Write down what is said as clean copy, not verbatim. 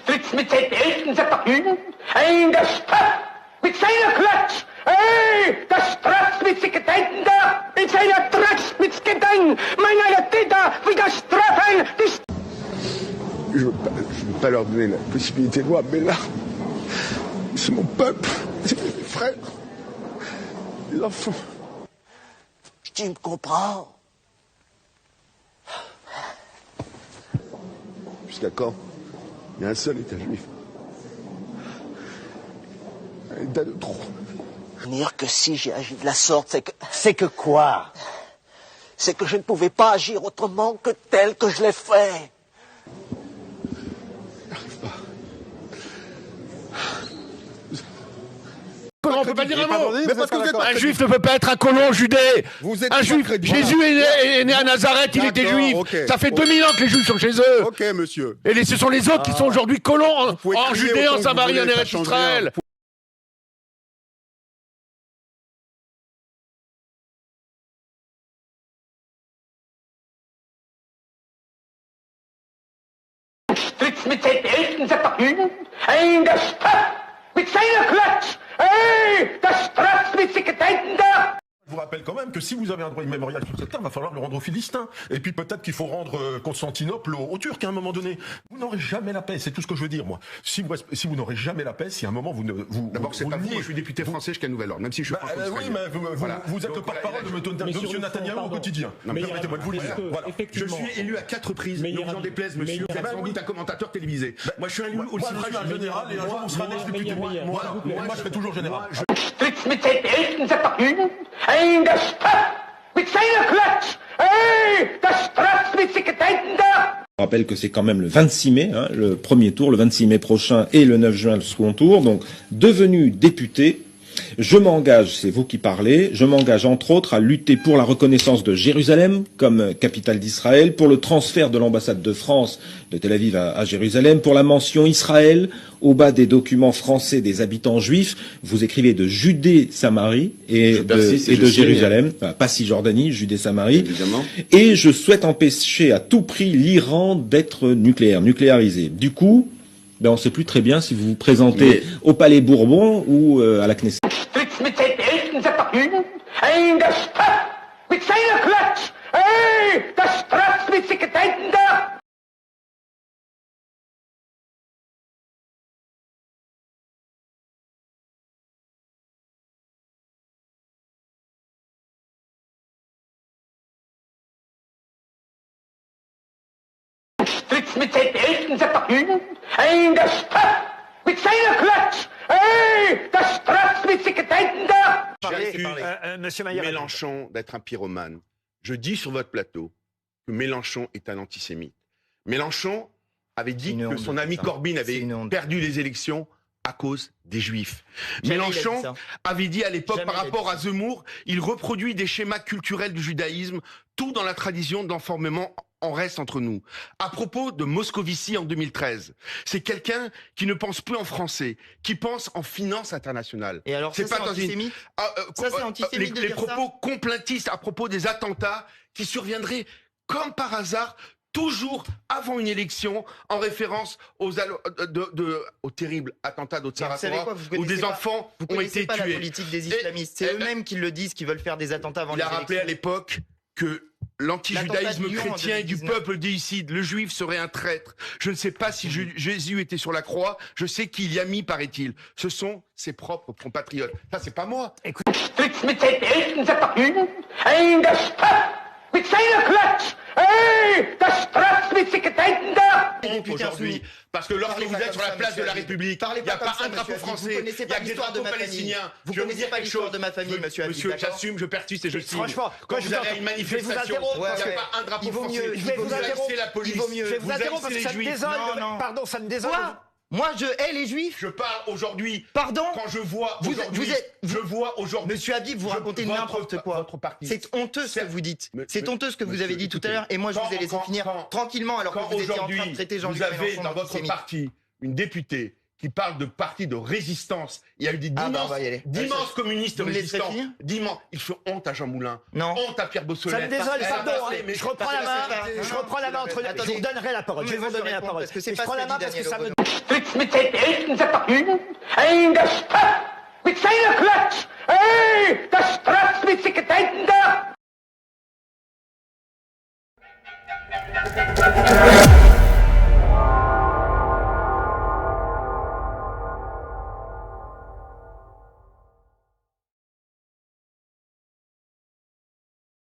tritt mit seinen Eltern vergnügen, ein der Stadt mit seiner Klatsch, das Straß mit sich Gedenken da, in seiner Tratsch mit Gedenken, meiner Täter wie das Strafen des... Je veux pas leur donner la possibilité de voir, mais là, c'est mon peuple, c'est mes frères, les enfants. Tu me comprends? Jusqu'à quand? Il y a un seul État juif. Un État de trop. Dire que si j'ai agi de la sorte, c'est que... C'est que quoi? C'est que je ne pouvais pas agir autrement que tel que je l'ai fait. On peut pas dire un mot. Mais parce que vous êtes un juif ne peut pas être un colon judé. Un juif. Jésus est né à Nazareth, il était juif. Okay. Ça fait 2000 ans que les juifs sont chez eux. Ok, monsieur. Et ce sont les autres qui sont aujourd'hui colons en Judée, en Samarie, en Eretz Eretz Israël. Tritt mit seinen Eltern vergnügen, ein der Stadt mit seiner Klatsch, das Straß mit sich Gedenken da. Je vous rappelle quand même que si vous avez un droit immémorial sur cette terre, il va falloir le rendre aux Philistins. Et puis peut-être qu'il faut rendre Constantinople aux Turcs à un moment donné. Vous n'aurez jamais la paix, c'est tout ce que je veux dire, moi. Si vous n'aurez jamais la paix, si à un moment vous ne... D'abord, c'est pas vous, moi je suis député français jusqu'à Nouvel-Ordre, même si je suis oui, mais vous êtes le porte-parole de M. Netanyahou au quotidien. Permettez-moi de vous le dire. Voilà. Je suis élu à 4 reprises, ne vous en déplaise, monsieur. Vous êtes sans doute un commentateur télévisé. Moi je suis élu aussi. Moi je suis un général et un jour on sera député. Moi je serai toujours général. Tritt mit seinen Eltern vergnügen, ein der Stadt mit seiner Klatsch, das Straß mit sich Gedenken da. Je rappelle que c'est quand même le 26 mai, hein, le premier tour, le 26 mai prochain et le 9 juin le second tour. Donc, devenu député, je m'engage, c'est vous qui parlez, je m'engage entre autres à lutter pour la reconnaissance de Jérusalem comme capitale d'Israël, pour le transfert de l'ambassade de France de Tel Aviv à Jérusalem, pour la mention Israël au bas des documents français des habitants juifs. Vous écrivez de Judée-Samarie et de Jérusalem, enfin, pas Cisjordanie, Judée-Samarie. Évidemment. Et je souhaite empêcher à tout prix l'Iran d'être nucléarisé. Du coup, on ne sait plus très bien si vous vous présentez au Palais Bourbon ou à la Knesset. Tritt mit seinen Eltern vergnügen, ein der Stadt mit seiner Klatsch, das Straß mit sich Gedenken da. Tritt mit seinen Eltern vergnügen, ein der Stadt mit seiner Klatsch, das Straß mit sich Gedenken da. Monsieur Mélenchon d'être un pyromane. Je dis sur votre plateau que Mélenchon est un antisémite. Mélenchon avait dit que son ami Corbyn avait perdu les élections à cause des Juifs. Mélenchon avait dit à l'époque par rapport à Zemmour, il reproduit des schémas culturels du judaïsme, tout dans la tradition d'enfermement en reste entre nous. À propos de Moscovici en 2013, c'est quelqu'un qui ne pense plus en français, qui pense en finance internationale. Et alors, c'est antisémite. Ça, c'est antisémite de les dire propos ça complaintistes à propos des attentats qui surviendraient comme par hasard, toujours avant une élection, en référence aux terribles attentats d'Otsaratoura, où des enfants ont été tués. Pas la politique des islamistes. C'est eux-mêmes qui le disent, qui veulent faire des attentats avant les élections. Il a rappelé à l'époque que l'antijudaïsme chrétien du peuple déicide, le juif serait un traître. Je ne sais pas si Jésus était sur la croix, je sais qu'il y a mis, paraît-il. Ce sont ses propres compatriotes. Ça, c'est pas moi. Écoute. Tritt mit seinen Eltern vergnügen, ein der Stadt mit seiner Klatsch, das Straß mit sich Gedenken da. Aujourd'hui, parce que lorsque vous êtes sur la place de la République, il n'y a pas un drapeau français, il y a des drapeaux palestiniens. Vous ne connaissez pas l'histoire de ma famille, monsieur Habib. Monsieur, j'assume, je persiste et je signe. Franchement, quand vous avez une manifestation, il n'y a pas un drapeau français. Je vais vous interrompre. La police. Je vais vous interrompre parce que ça me désole. Pardon, ça me désole. Moi, je hais les juifs. Je parle aujourd'hui. Pardon. Quand je vois aujourd'hui. Je vois aujourd'hui. Monsieur Habib, vous racontez n'importe quoi. C'est honteux ce que vous dites. C'est honteux ce que vous avez dit tout à l'heure. Et moi, je vous ai laissé finir tranquillement alors que vous étiez en train de traiter Jean-Luc Mélenchon. Vous avez dans votre parti une députée qui parle de parti de résistance. Il y a eu des d'immenses communistes résistants. Il fait honte à Jean Moulin. Non. Honte à Pierre Brossolette. Ça me désole, pardon. Je reprends la main. Je reprends la main entre les. Je vous donnerai la parole. Je vais vous donner la parole. Parce que c'est je prends la main parce que ça me. Fritz mit seinen Eltern sagt doch, ein der Stadt mit seiner Klatsch, hey, der Straß